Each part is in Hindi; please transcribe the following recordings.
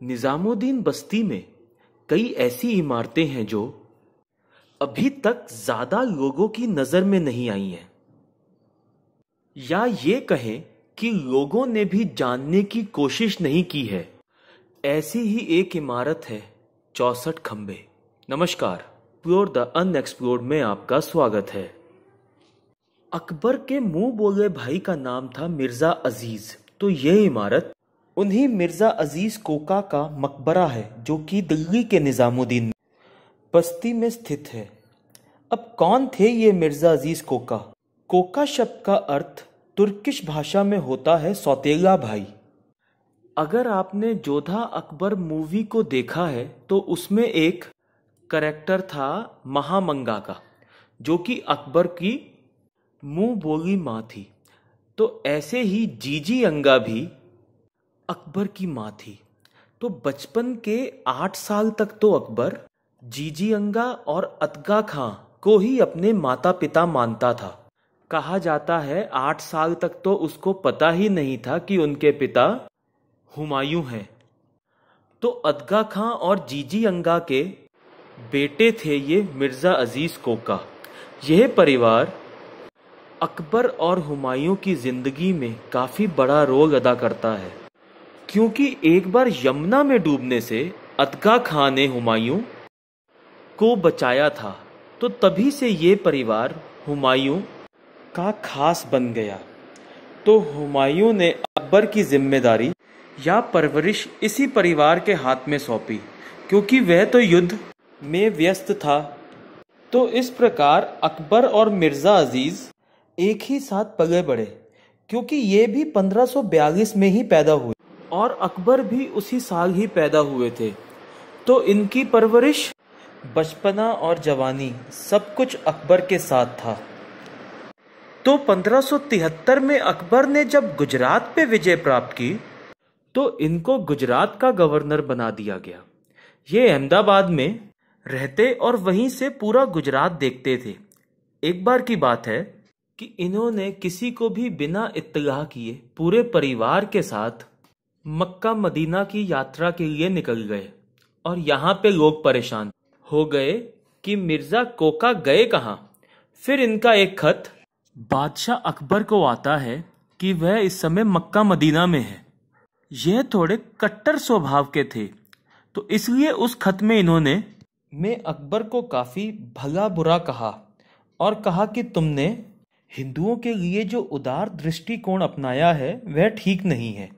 निजामुद्दीन बस्ती में कई ऐसी इमारतें हैं जो अभी तक ज्यादा लोगों की नजर में नहीं आई हैं, या ये कहें कि लोगों ने भी जानने की कोशिश नहीं की है। ऐसी ही एक इमारत है 64 खंबे। नमस्कार, एक्सप्लोर द अनएक्सप्लोर्ड में आपका स्वागत है। अकबर के मुंह बोले भाई का नाम था मिर्जा अजीज। तो यह इमारत उन्हीं मिर्जा अजीज कोका का मकबरा है जो कि दिल्ली के निजामुद्दीन बस्ती में स्थित है। अब कौन थे ये मिर्जा अजीज कोका? कोका शब्द का अर्थ तुर्किश भाषा में होता है सौतेला भाई। अगर आपने जोधा अकबर मूवी को देखा है तो उसमें एक करैक्टर था महामंगा का, जो कि अकबर की मुंह बोली माँ थी। तो ऐसे ही जीजी अंगा भी अकबर की माँ थी। तो बचपन के 8 साल तक तो अकबर जीजी अंगा और अतगा खां को ही अपने माता पिता मानता था। कहा जाता है 8 साल तक तो उसको पता ही नहीं था कि उनके पिता हुमायूं हैं। तो अतगा खां और जीजी अंगा के बेटे थे ये मिर्जा अजीज कोका। यह परिवार अकबर और हुमायूं की जिंदगी में काफी बड़ा रोल अदा करता है, क्योंकि एक बार यमुना में डूबने से अतगा खां ने हुमायूं को बचाया था। तो तभी से ये परिवार हुमायूं का खास बन गया। तो हुमायूं ने अकबर की जिम्मेदारी या परवरिश इसी परिवार के हाथ में सौंपी, क्योंकि वह तो युद्ध में व्यस्त था। तो इस प्रकार अकबर और मिर्जा अजीज एक ही साथ पले बढ़े, क्योंकि ये भी 1542 में ही पैदा हुए और अकबर भी उसी साल ही पैदा हुए थे। तो इनकी परवरिश, बचपना और जवानी सब कुछ अकबर के साथ था। तो 1573 में अकबर ने जब गुजरात पे विजय प्राप्त की तो इनको गुजरात का गवर्नर बना दिया गया। ये अहमदाबाद में रहते और वहीं से पूरा गुजरात देखते थे। एक बार की बात है कि इन्होंने किसी को भी बिना इत्तला किए पूरे परिवार के साथ मक्का मदीना की यात्रा के लिए निकल गए। और यहाँ पे लोग परेशान हो गए कि मिर्जा कोका गए कहाँ। फिर इनका एक खत बादशाह अकबर को आता है कि वह इस समय मक्का मदीना में है। यह थोड़े कट्टर स्वभाव के थे, तो इसलिए उस खत में इन्होंने अकबर को काफी भला बुरा कहा और कहा कि तुमने हिंदुओं के लिए जो उदार दृष्टिकोण अपनाया है वह ठीक नहीं है।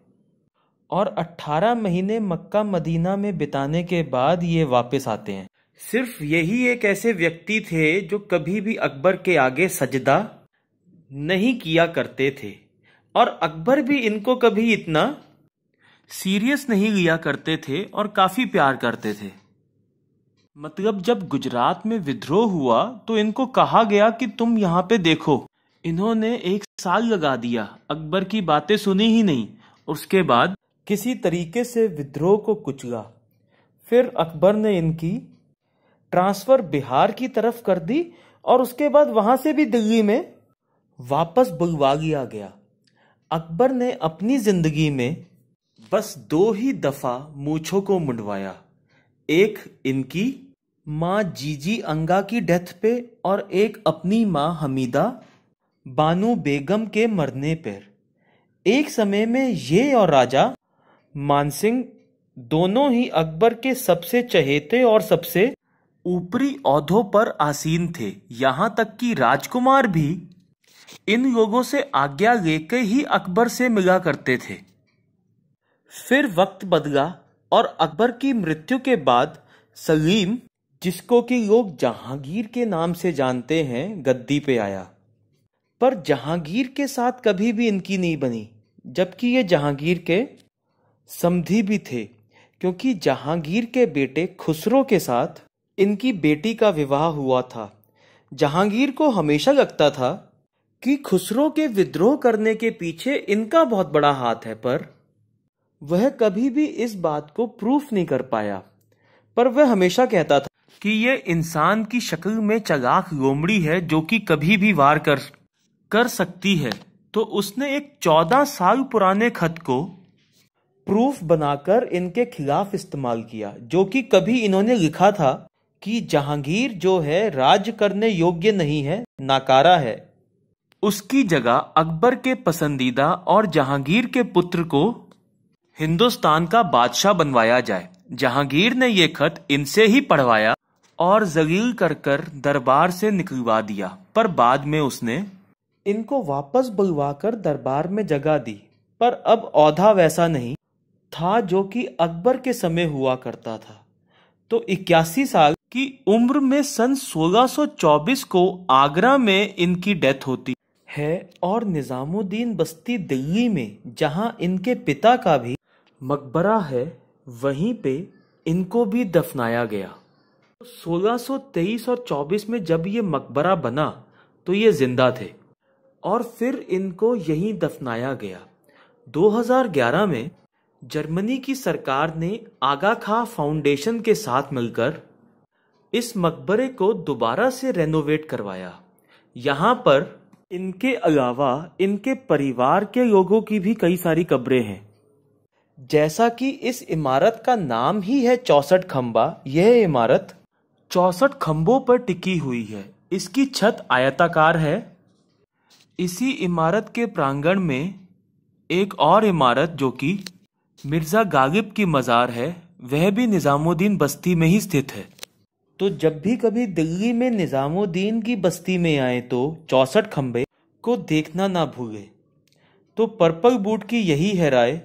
और 18 महीने मक्का मदीना में बिताने के बाद ये वापस आते हैं। सिर्फ यही एक ऐसे व्यक्ति थे जो कभी भी अकबर के आगे सजदा नहीं किया करते थे, और अकबर भी इनको कभी इतना सीरियस नहीं लिया करते थे और काफी प्यार करते थे। मतलब जब गुजरात में विद्रोह हुआ तो इनको कहा गया कि तुम यहाँ पे देखो। इन्होंने 1 साल लगा दिया, अकबर की बातें सुनी ही नहीं। उसके बाद किसी तरीके से विद्रोह को कुचला। फिर अकबर ने इनकी ट्रांसफर बिहार की तरफ कर दी और उसके बाद वहां से भी दिल्ली में वापस बुलवा लिया गया। अकबर ने अपनी जिंदगी में बस 2 ही दफा मूंछों को मुंडवाया। एक इनकी माँ जीजी अंगा की डेथ पे और एक अपनी माँ हमीदा बानू बेगम के मरने पर। एक समय में ये और राजा मानसिंह दोनों ही अकबर के सबसे चहेते और सबसे ऊपरी ओहदों पर आसीन थे। यहाँ तक कि राजकुमार भी इन लोगों से आज्ञा लेकर ही अकबर से मिला करते थे। फिर वक्त बदला और अकबर की मृत्यु के बाद सलीम, जिसको कि लोग जहांगीर के नाम से जानते हैं, गद्दी पे आया। पर जहांगीर के साथ कभी भी इनकी नहीं बनी, जबकि ये जहांगीर के समधी भी थे, क्योंकि जहांगीर के बेटे खुसरो के साथ इनकी बेटी का विवाह हुआ था। जहांगीर को हमेशा लगता था कि खुसरो के विद्रोह करने के पीछे इनका बहुत बड़ा हाथ है, पर वह कभी भी इस बात को प्रूफ नहीं कर पाया। पर वह हमेशा कहता था कि ये इंसान की शक्ल में चालाक लोमड़ी है जो कि कभी भी वार कर सकती है। तो उसने एक 14 साल पुराने खत को प्रूफ बनाकर इनके खिलाफ इस्तेमाल किया, जो कि कभी इन्होंने लिखा था कि जहांगीर जो है राज्य करने योग्य नहीं है, नाकारा है। उसकी जगह अकबर के पसंदीदा और जहांगीर के पुत्र को हिंदुस्तान का बादशाह बनवाया जाए। जहांगीर ने ये खत इनसे ही पढ़वाया और जलील कर दरबार से निकलवा दिया, पर बाद में उसने इनको वापस बुलवाकर दरबार में जगह दी। पर अब औधा वैसा नहीं था जो कि अकबर के समय हुआ करता था। तो 81 साल की उम्र में सन 1624 को आगरा में इनकी डेथ होती है और निजामुद्दीन बस्ती दिल्ली में, जहां इनके पिता का भी मकबरा है, वहीं पे इनको भी दफनाया गया। 1623 और 24 में जब ये मकबरा बना तो ये जिंदा थे और फिर इनको यहीं दफनाया गया। 2011 में जर्मनी की सरकार ने आगा खां फाउंडेशन के साथ मिलकर इस मकबरे को दोबारा से रेनोवेट करवाया। यहाँ पर इनके अलावा इनके परिवार के लोगों की भी कई सारी कब्रें हैं। जैसा कि इस इमारत का नाम ही है 64 खंबा, यह इमारत 64 खंबों पर टिकी हुई है। इसकी छत आयताकार है। इसी इमारत के प्रांगण में एक और इमारत जो कि मिर्जा गालिब की मज़ार है, वह भी निजामुद्दीन बस्ती में ही स्थित है। तो जब भी कभी दिल्ली में निजामुद्दीन की बस्ती में आए तो 64 खंबे को देखना ना भूले। तो पर्पल बूट की यही है राय,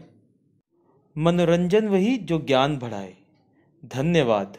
मनोरंजन वही जो ज्ञान बढ़ाए। धन्यवाद।